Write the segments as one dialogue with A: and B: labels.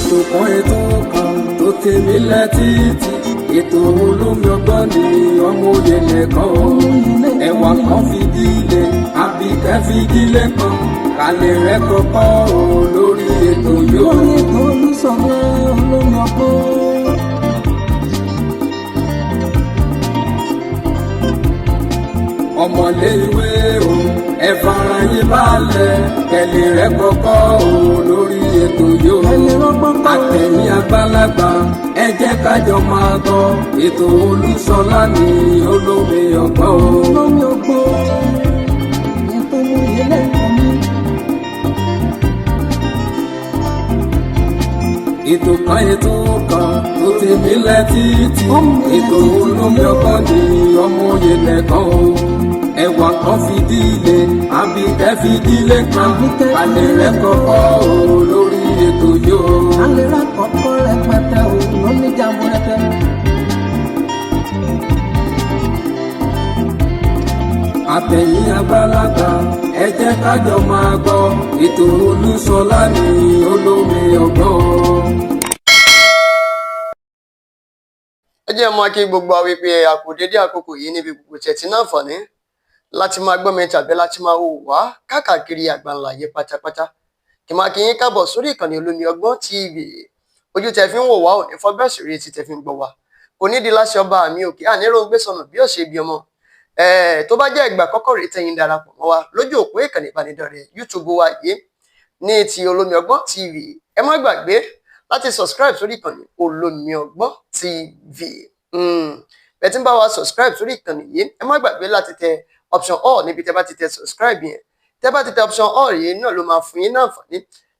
A: ètò kan tó tèmi létí ètò olómi ọgbọ́n ni ọmọ òye nìkan o ẹwà kan fìdílé àbíkẹ́ fìdílé kan kálẹ̀ rẹ̀ kọ́kọ́ o lórí ètò yóò. lórí ètò Olúṣọlá olómi ọgbọ́n. ọmọlé ìwé o ẹ fara yín balẹ̀ kẹlẹ̀ rẹ̀ kọ́kọ́ o lórí ètò yóò. àtẹ̀yìn àgbàlagbà ẹ jẹ́ kájọ máa gbọ́ ètò Olúṣọlá ní olómi ọgbọ́n o. olómi ọgbọ́n ètò ìyẹlẹ ìkànnì. ètò kan tó tèmi létí ètò olómi ọgbọ́n ní ọmọ òye nìkan o ẹwà kan fìdílé àbíkẹ́ fìdílé kan alẹ́ rẹ̀ kọ́kọ́ o lórí ètò yóò. alẹ́ rẹ̀ kọ́kọ́ rẹpẹtẹ o lóní jàmbó rẹpẹ. àtẹ̀yìn àgbàlagbà ẹ jẹ́ kájọ máa gbọ́ ètò Olúṣọlá ní olómi ọgbọ́n.
B: ẹ jẹ́ mọ́ kí gbogbo àwọn ìpè àkùdédé àkókò yìí níbi gbogbo tẹ̀tí náà fọ̀ ní láti máa gbọ́ mi tàbí láti máa wò wá káàkiri àgbáńlá ayé pátápátá kí máa kí yín káàbọ̀ sórí ìkànnì olómi ọgbọ́n TV. ojú tẹ fi ń wò wá ò ní fọ́ bẹ́ẹ̀ sì rí tí tẹ fi ń gbọ́ wá kò ní di láṣẹ ọba mi òkè àníró gbé sọnù bí ó ṣe bí ọmọ. tó bá jẹ́ ìgbà kọ́kọ́ rèé tẹ́yin darapọ̀ mọ́ wa lójú òpó ìkànnì ìbánidọ́rẹ̀ẹ́ YouTube wa yìí ní ti olómi ọgbọ́n TV ẹ má gbàgbé láti subscribe sórí ìkànnì olómi ọgbọ́n TV. bẹ́ẹ̀ tí ń bá wa subscribe sórí ìkànnì yìí ẹ má gbàgbé láti tẹ option all níbi tẹ́ bá ti tẹ subscribe yẹn tẹ́ bá ti tẹ option all yìí náà ló máa fún yín náà àǹfààní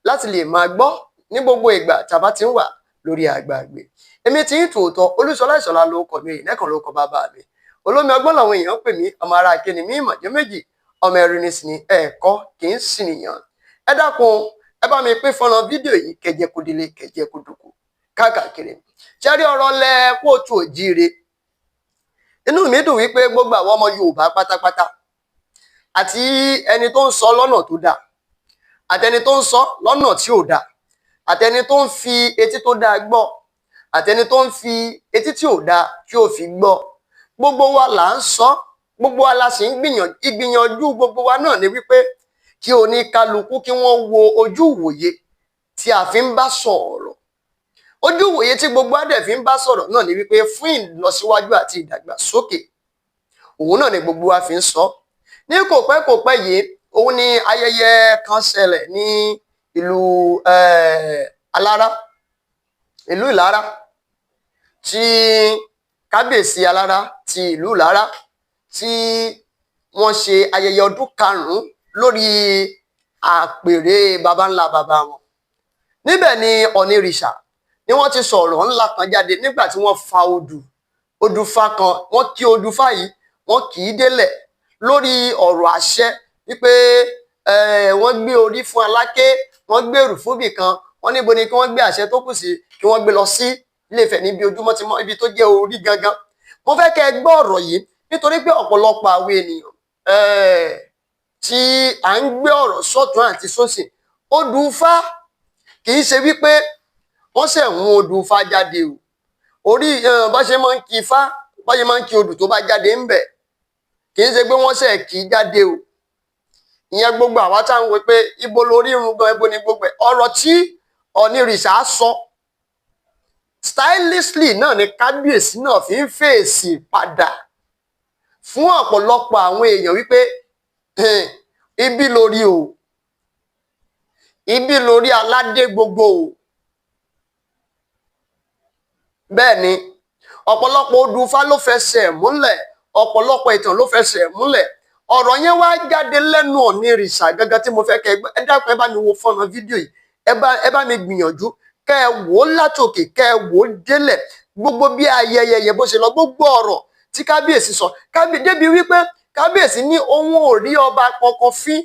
B: láti lè máa gbọ́ ní gbogbo ìgbà tàbá ti ń wà lórí àgbàgbé. èmi ti ń tòótọ́ Olúṣọlá Ìṣọ̀lá ló kọ mi ìnẹ́kan ló kọ bàbá mi olómi ọgbọ́n làwọn èèyàn pè mí ọmọ ara akéènì mí ìmọ̀jẹ́ méjì ọmọ ẹ̀rin ní sinmi ẹ̀ẹ̀kọ́ kì í sì nìyàn. ẹ dákun ẹ bá mi pín fọ́nrán fídíò yìí kẹjẹ kó délé kẹjẹ kó dùkú káàkiri. ṣẹ́rí ọ̀rọ̀ lẹ kóòtù òjíire inú mi dùn wípé gbogbo àwọn ọmọ Yorùbá pátápátá àti ẹni tó ń sọ lọ́nà tó dáa àtẹni tó ń sọ lọ́nà tí ò dáa àtẹni tó ń fi etí tó dáa gbọ́ àtẹni tó ń fi etí tí ò dáa tí ò fi gbọ́ gbogbo wa là ń sọ gbogbo wa la sì ń gbìyànjú gbogbo wa náà ni wípé kí oníkálukú kí wọ́n wo ojú ìwòye tí a fi ń bá sọ̀rọ̀ ojú ìwòye tí gbogbo adẹ̀ fi ń bá sọ̀rọ̀ náà ni wípé fún ìlọsíwájú àti ìdàgbàsókè òun náà ni gbogbo wa fi ń sọ. ní kò pẹ́ yìí òun ni ayẹyẹ kan ṣẹlẹ̀ ní ìlú Ìlara tí kábíyèsí Alára ti ìlú Ìlara tí wọ́n ṣe ayẹyẹ ọdún 5 lórí àpèrè baba ńlá baba wọn. níbẹ̀ ni Onírisha ni wọ́n ti sọ̀rọ̀ ńlá kan jáde nígbà tí wọ́n fa odùfá kan wọ́n kí odùfá yìí wọ́n kì í délẹ̀ lórí ọ̀rọ̀ àṣẹ wípé wọ́n gbé orí fún Aláké wọ́n gbé èrù fúnbì kan wọ́n níbo ni kí wọ́n gbé àṣẹ tó kù sí kí wọ́n gbé lọ sí Ilé-Ifẹ̀ níbi ojúmọ́ ti mọ́ ibi tó jẹ́ orí gangan. mo fẹ́ kẹ́ ẹ gbọ́ ọ̀rọ̀ yìí nítorí pé ọ̀pọ̀lọpọ̀ àwọn ènìyàn tí à ń gbé ọ̀rọ̀ sọ́tún àti sósì odùfá kì í ṣe wípé wọ́n ṣẹ̀ mú odùfá jáde o orí bá ṣe máa ń kí ifá bá ṣe máa ń kí odù tó bá jáde ń bẹ̀ kì í ṣe pé wọ́n ṣẹ̀ kí jáde o. ìyẹn gbogbo àwa tá à ń wò pé ibo lórí irun gan ibo ni gbogbo ọ̀rọ̀ tí Onírisha sọ stylishly náà ni kábíyèsí náà fi ń fèsì padà fún ọ̀pọ̀lọpọ̀ àwọn èèyàn wípé ibi lórí o ibi lórí aládé gbogbo o. bẹ́ẹ̀ ni ọ̀pọ̀lọpọ̀ odùfá ló fẹsẹ̀ múlẹ̀ ọ̀pọ̀lọpọ̀ ìtàn ló fẹsẹ̀ múlẹ̀ ọ̀rọ̀ yẹn wá jáde lẹ́nu Onírisha gángan tí mo fẹ́ kẹ́ ẹ dákun ẹ bá mi wo fọ́nrán fídíò yìí ẹ bá mi gbìyànjú kẹ́ ẹ wò ó látòkè kẹ́ ẹ wò ó délẹ̀ gbogbo bí ayẹyẹ yẹn bó ṣe lọ gbogbo ọ̀rọ̀ tí kábíyèsí sọ débi wípé kábíyèsí ní òun ò rí ọba kankan fín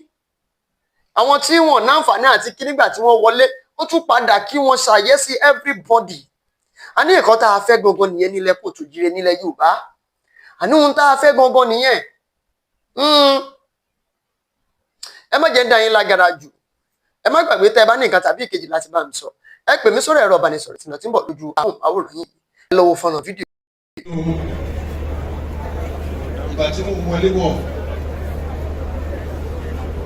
B: àwọn tí wọn náǹfààní àti kí nígbà tí wọ́n wọlé ó tún padà kí wọ́n ṣàyẹ́sí everybody. a ní nǹkan tá a fẹ́ gangan nìyẹn nílẹ̀ kóòtù jíire nílẹ̀ Yorùbá àní ohun tá a fẹ́ gangan nìyẹn. ẹ má jẹ́ ń dá yín lágara jù ẹ má gbàgbé tẹ́ ẹ bá ní nǹkan tàbí ìkejì láti bá mi sọ ẹ pè mí sórí ẹ̀rọ ìbánisọ̀rọ̀ tí mo ti ń bọ̀ lójú àwòrán yìí ẹ lọ wo fọ́nrán fídíò.
C: ìgbà tí mo wọlé wọ̀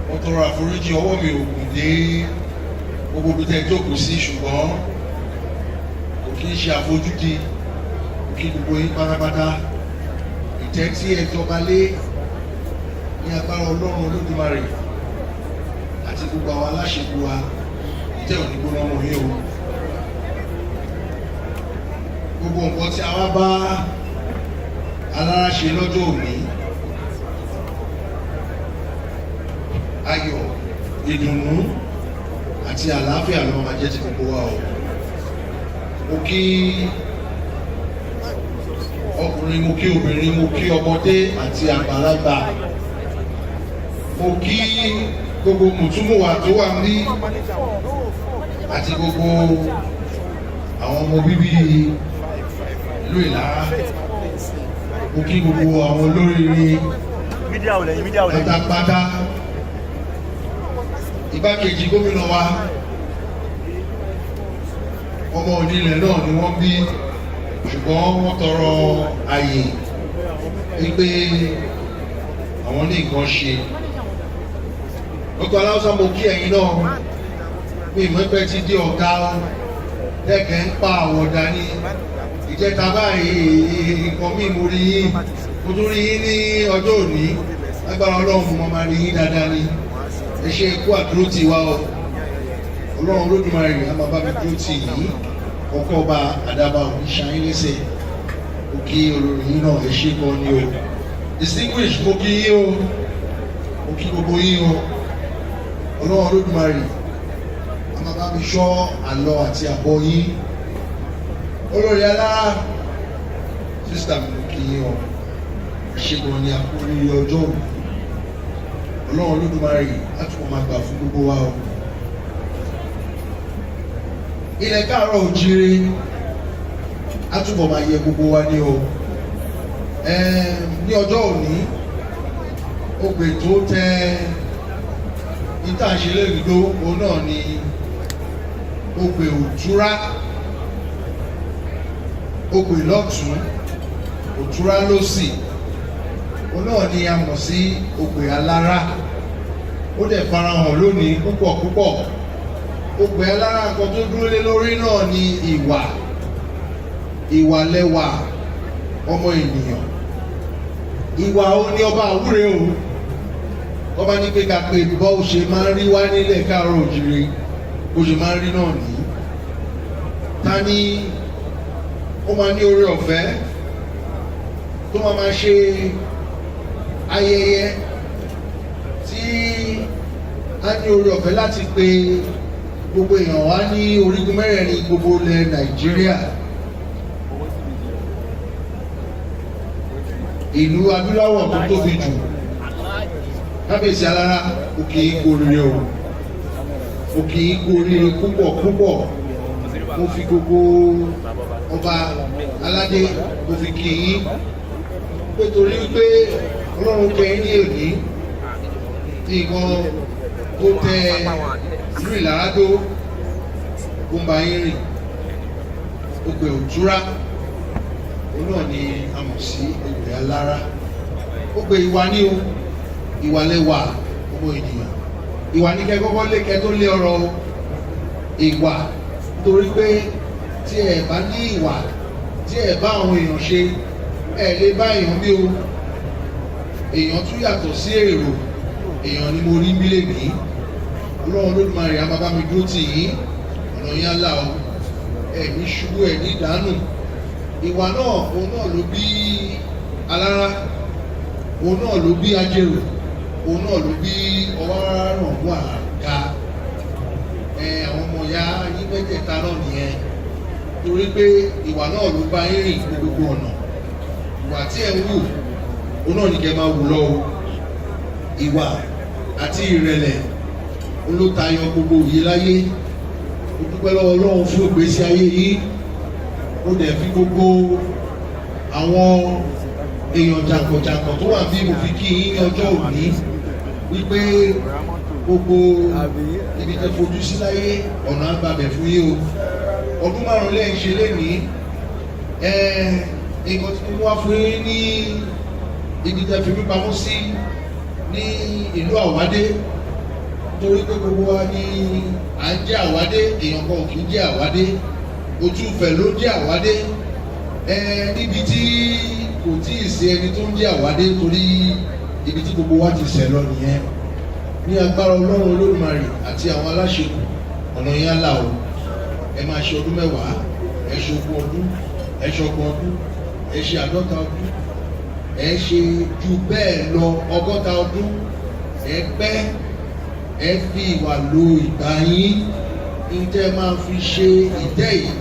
C: mo tọrọ àforíjì, ọwọ́ mi ò gùn dé gbogbo ibi tẹ́ jókòó sí, ṣùgbọ́n kò kí ń ṣe àfojúdi kí gbogbo yín pátápátá ìtẹ́ tí ẹ jọba lé ní agbára Ọlọ́run Olódùmarè àti gbogbo àwọn aláṣẹ́gun wa ìtẹ́ òní gbóná ọmọ yín o. Gbogbo nǹkan tí a wá bá alára ṣe lọ́jọ́ òní, ayọ̀, ìdùnnú àti àlàáfíà ló máa jẹ́ ti gbogbo wa o. Mo kí ọkùnrin, mo kí obìnrin, mo kí ọmọdé àti àgbàlagbà, mo kí gbogbo mùtúmùwà tó wà ní àti gbogbo àwọn ọmọ bíbí ìlú Ìlara, mo kí gbogbo àwọn olóríire pátápátá, igbákejì gómìnà wa, ọmọ onílẹ̀ náà ni wọ́n bí, ṣùgbọ́n wọ́n tọrọ àyè wípé àwọn ní nǹkan ṣe. Dr. Aláùsá, mo kí ẹ̀yin náà, pé ìmọ̀pẹ́ ti dé ọ̀gá lẹ́kẹ̀ẹ́ ń pa àwọ̀dà ní ìjẹta báyìí nǹkan mí mo rí yín, mo tún rí yín ní ọjọ́ òní, lágbára Ọlọ́run mo máa rí yín dáadáa ní. Ẹ ṣe ikú àdúró tì wá o, Ọlọ́run Olódùmarè á máa bá mi dúró tì yín, ọkọ̀ ọba àdàbà òní ṣayín lẹ́sẹ̀, mo kí olórí yín náà, ẹ ṣe gan ni o. Distinguished, mo kí yín o, mo kí gbogbo yín o, Ọlọ́run Olódùmarè á máa bá mi ṣọ́ àlọ àti àbọ̀ yín. Olórí Alára, sísítà mi, mo kí yín o, ẹ ṣe gan ni àkórí ọjọ́ òní. Ọlọ́run Olódùmarè á túbọ̀ máa gbà fún gbogbo wa o. Ilẹ̀ Káàárọ̀ Oòjíire á túbọ̀ máa yẹ gbogbo wa ní o. Ní ọjọ́ òní, ògbè tó tẹ ìtàṣelérìndó òun náà ni ògbè òtúrá, ògbè lọ́tún, òtúrá lósì, òun náà ni a mọ̀ sí ògbè Alára. Ó dẹ̀ farahàn lónìí púpọ̀ púpọ̀. Ògbè Alára nǹkan tó dúró lé lórí náà ni ìwà lẹwà ọmọ ènìyàn. Ìwà ó ní ọba àwúre o. Ọba ní pé ká pé bọ́ ó ṣe máa ń rí wá nílẹ̀ Káàárọ̀ Oòjíire, ó ṣe máa ń rí náà nìyí. Ta ni ó máa ní oore ọ̀fẹ́ tó máa ṣe ayẹyẹ tí a ní oore ọ̀fẹ́ láti pe gbogbo èèyàn wá ní orígun mẹ́rẹ̀ẹ̀rin gbogbo ilẹ̀ Nàìjíríà, ìlú adúláwọ̀ tó tóbi jù. Kábíyèsí Alára, ó kì í kú oríire o, ó kì í kú oríire púpọ̀ púpọ̀. Mo fi gbogbo ọba aládé mo fi kí yín pé torí pé Ọlọ́run kẹ́yìn ní òní nǹkan tó tẹ ìlú Ìlara tó ó ń bá yín rìn. Ògbè òtúrá òun náà ni a mọ̀ sí ògbè Alára. Ògbè ìwà ní o, ìwà lẹwà ọmọ ènìyàn. Ìwà ní kẹ́ kọ́kọ́ lé kẹ́ tó lé ọrọ̀ o. Ìwà torí pé tí ẹ bá ní ìwà, tí ẹ bá àwọn èèyàn ṣe, ẹ lè bá èèyàn bí o. Èèyàn tún yàtọ̀ sí èrò, èèyàn ni mo rí mílẹ̀ mí. Ọlọ́run Olódùmarè á máa bá mi dúró tì yín, ọ̀nà yín á là o, ẹ̀ ní ṣubú, ẹ̀ ní ìdánù. Ìwà náà, òun náà ló bí Alára, òun náà ló bí Ajérò, òun náà ló bí Ọwárànwú Àga. Àwọn ọmọ ìyá yín mẹ́tẹ̀ẹ̀ta náà nìyẹn, torí pé ìwà náà ló bá yín rìn ní gbogbo ọ̀nà. Ìwà tí ẹ ń wù, òun náà ní kẹ́ máa wù lọ o. Ìwà àti ìrẹ̀lẹ̀ ló tayọ gbogbo òye láyé. Mo dúpẹ́ lọ́wọ́ Ọlọ́run fún ìgbésí ayé yìí. Ó dẹ̀ fi gbogbo àwọn èèyàn jàǹkànjàǹkàn tó wà bí mo fi kí yín ní ọjọ́ òní wípé gbogbo ibi tẹ́ fojú sí láyé ọ̀nà àgbàbẹ̀ fún yín o ọdún márùn lẹ́yìn ṣe lénìí nǹkan tí mo wá fún yín ní ibi tẹ́ fi mí pamọ́ sí ní ìlú Àwádé torí pé gbogbo wa ní à ń jẹ́ Àwádé èèyàn kan ò kì í jẹ́ Àwádé ojú ìfẹ́ ló jẹ́ Àwádé níbi tí kò tí ì sí ẹni tó ń jẹ́ Àwádé torí ibi tí gbogbo wa ti ṣẹ̀ lọ nìyẹn ní agbára Ọlọ́run Olódùmarè àti àwọn aláṣekù ọ̀nà yẹn là o ẹ máa ṣe ọdún mẹ́wàá ẹ ṣe ogún ọdún ẹ ṣe ọgbọ̀n ọdún ẹ ṣe 50 ọdún ẹ ṣe ju bẹ́ẹ̀ lọ 100 ọdún ẹ pẹ́ ẹ fi ìwà lo ìgbà yín ní tẹ́ máa fi ṣe ìtẹ́ yìí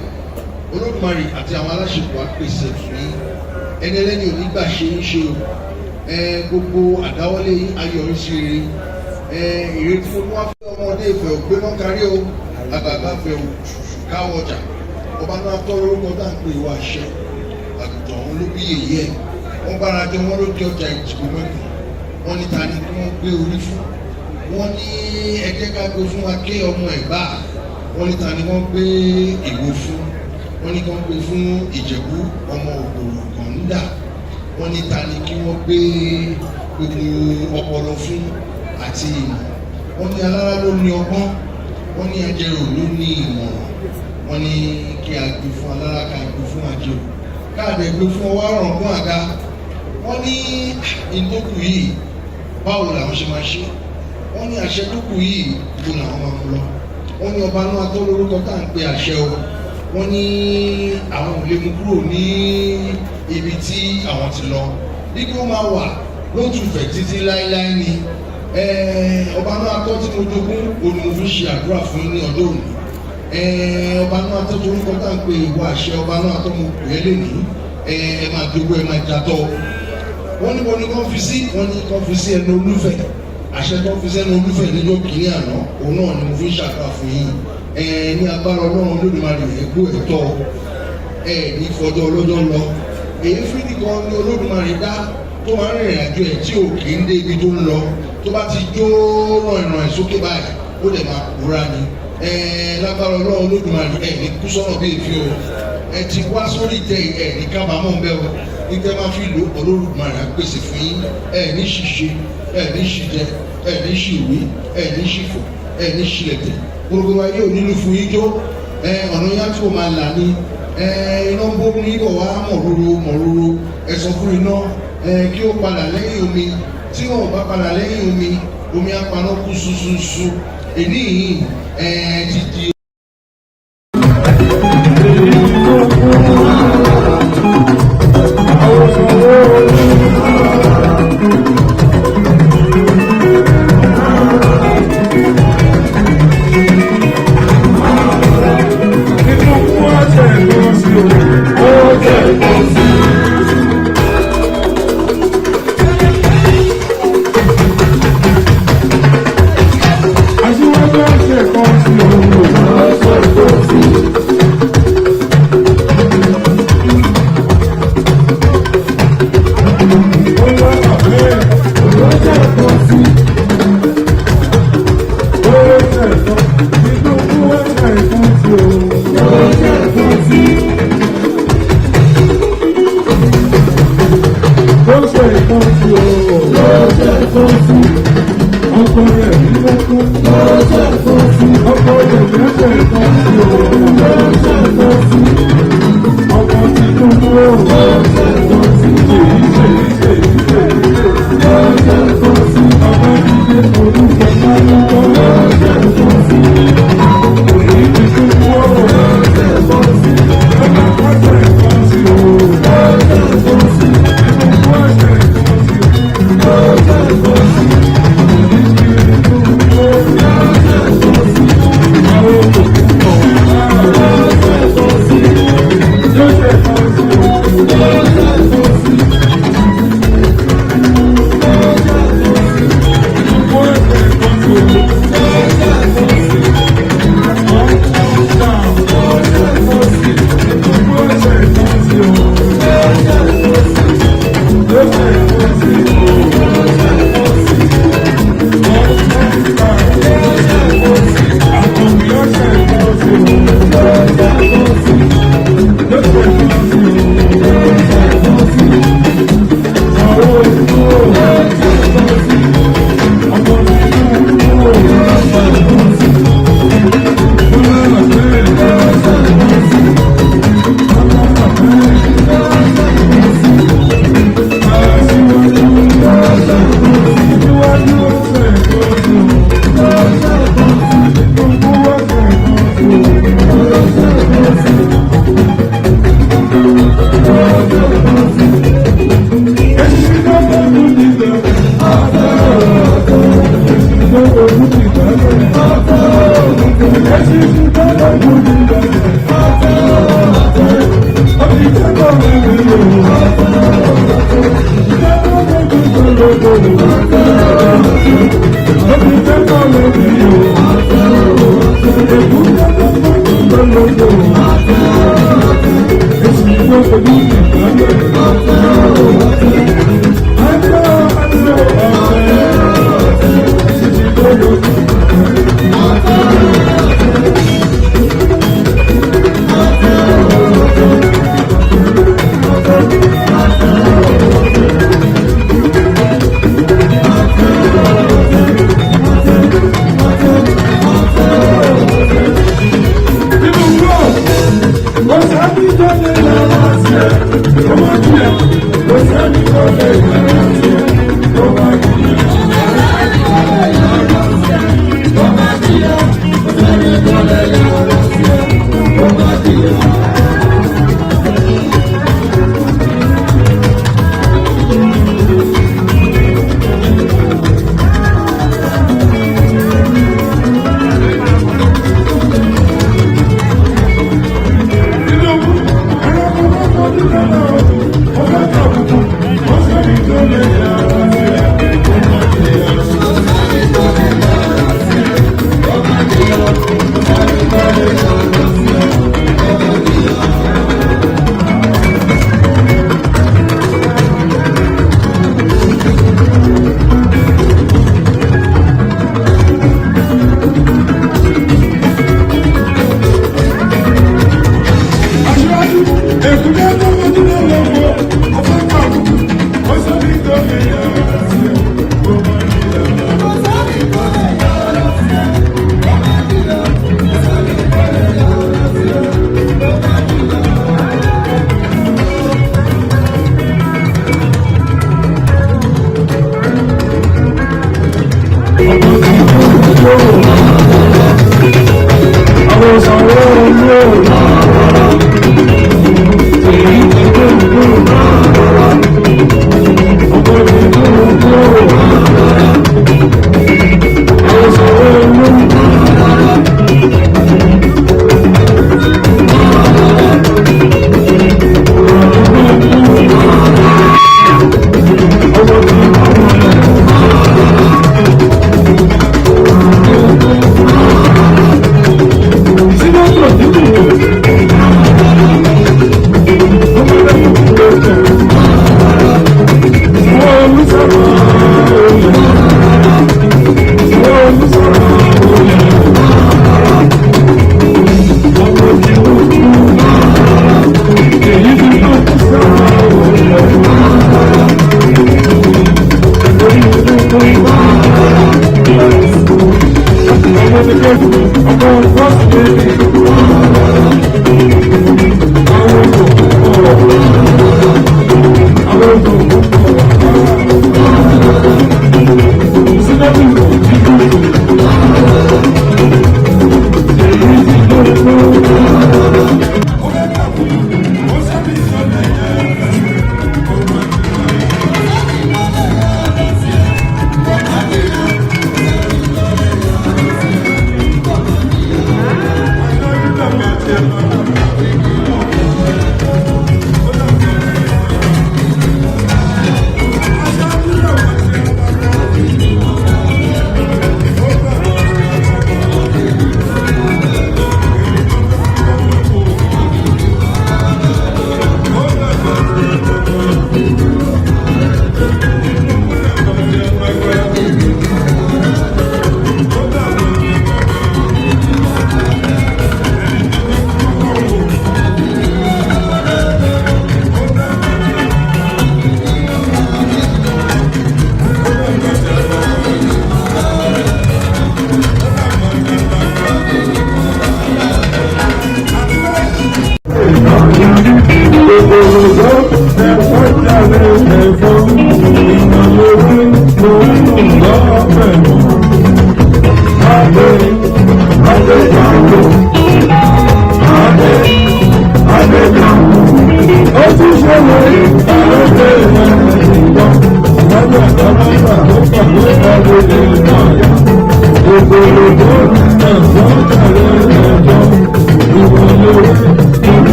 C: Olódùmarè àti àwọn aláṣepọ̀ á pèsè fún yín ẹni ẹlẹ́ni ò ní gbà ṣe ń ṣe o gbogbo àdáwọ́lé yín ayọ̀rí sí rere ìrètí fún wa fún ọmọdé ìfẹ́ ògbé náà kárí o àgbààgbà fẹ́ o káwọ́ ọjà ọba náà tọ́ lórúkọ tá à ń pè wá àṣẹ àgùntàn òun ló bí yèyé ẹ̀ wọ́n bára jọ wọ́n ló jẹ́ ọjà ìdìbò mẹ́rin wọ́n ní ta ni kí wọ́n gbé orí fún wọ́n ní ẹ jẹ́ ká gbé fún wa ké ọmọ Ẹ̀gbá wọ́n ní ta ni wọ́n gbé Ìwó fún wọ́n ní kí wọ́n gbé fún Ìjẹ̀bú ọmọ Ògbòrò Kọ̀ńdà wọ́n ní ta ni kí wọ́n gbé gbogbo ọpọlọ fún àti ìmọ̀ wọ́n ní alára ló ní ọgbọ́n wọ́n ní ajẹrò ló ní ìmọ̀ràn wọ́n ní kí a gbé fún alára ká gbé fún ajẹrò káàdé gbé fún ọwọ́ àrọ̀gún àga wọ́n ní ìdókù yìí báwo làwọn ṣe máa ṣe wọ́n ní àṣẹ tó kù yìí kó làwọn máa mú lọ wọ́n ní ọba náà tó lórúkọ tá à ń pe àṣẹ o wọ́n ní àwọn ò lè mú kúrò ní ibi tí àwọn ti lọ bí kí wọ́n máa wà lótùfẹ̀ títí láéláé ni ọba náà tó tí mo jogún òní mo fi ṣe àdúrà fún ní ọjọ́ òní ọba náà tó tó lórúkọ tá à ń pe ìwọ àṣẹ ọba náà tó mo pè é lénìí ẹ máa jogún ẹ máa jatọ́ wọ́n ní wọ́n ní kàn fi sí wọ́n ní kàn fi sí ẹnu olúfẹ̀ àṣẹ tó fi sẹ́nu olúfẹ̀ níjọ́ kìíní àná òun náà ni mo fi ṣàdúrà fún yín ní agbára Ọlọ́run Olódùmarè ẹ̀gbọ́ ẹ̀tọ́ ní fọjọ́ ọlọ́jọ́ lọ èyí fi nìkan ní Olódùmarè dá tó máa ń rìnrìn àjò ẹ̀ tí ò kì í dé ibi tó ń lọ tó bá ti jó ràn ẹ̀ sókè báyìí ó dẹ̀ máa kúra ni lágbára Ọlọ́run Olódùmarè ní kú sọ́nà bí èéfì o ti wá sórí ìtẹ́ ní kábàámọ̀ ń bẹ́ o ní tẹ́ máa fi lò Olódùmarè á pèsè fún yín ní ṣìṣe ní ṣìjẹ ní ṣìwé ní ṣìfò ní ṣìlẹ̀tẹ̀ gbogbo ayé ò nílùú fún yín jó ọ̀nà yá tí o máa là ní iná ń bókun yín bọ̀ wá mọ̀rúurú ẹ̀sọ́ fún iná kí ó padà lẹ́yìn omi tí wọn ò bá padà lẹ́yìn omi á paná kú ṣuṣuṣu èní yìí ti di.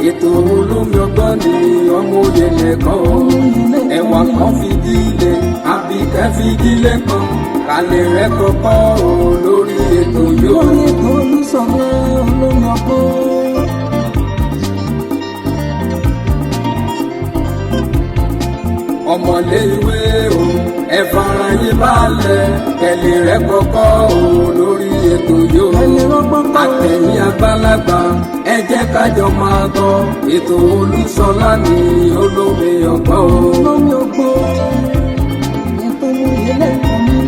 A: ètò olómi ọgbọ́n ni ọmọ òye nìkan o. Ẹ̀wà kan fìdílé Àbíkẹ́ fìdílé kan kálẹ̀ rẹ̀ kọ́kọ́ o lórí ètò yóò.
D: lórí ètò Olúṣọlá olómi ọgbọ́n.
A: Ọmọlé ìwé o ẹ fara yín balẹ̀ kẹlẹ̀ rẹ̀ kọ́kọ́ o lórí ètò yóò. Àtẹ̀yìn àgbàlagbà ẹ jẹ́ kájọ máa gbọ́ ètò Olúṣọlá ní olómi ọgbọ́n o.
D: olómi ọgbọ́n ètò ìyẹlẹ ìkànnì.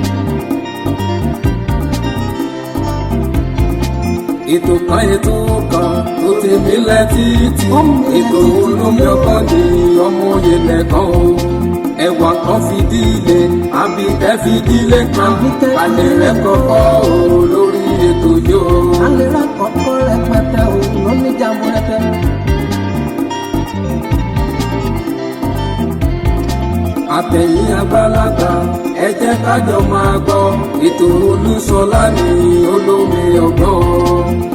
A: Ètò kan tó ti mílẹ̀ títí ètò olómi ọgbọ́n ní ọmọ òye nìkan o. Ẹ̀wà kan fìdílé Àbíkẹ́ fìdílé kan kálẹ̀ rẹ̀ kọ́kọ́ o lórí ètò yóò.
D: alẹ́ rẹ̀ kọ́kọ́ rẹpẹtẹ o lóní jàmbúrẹ́tẹ.
A: Àtẹ̀yìn àgbàlagbà ẹ jẹ́ kájọ máa gbọ́ ètò Olúṣọlá ní olómi ọgbọ́n.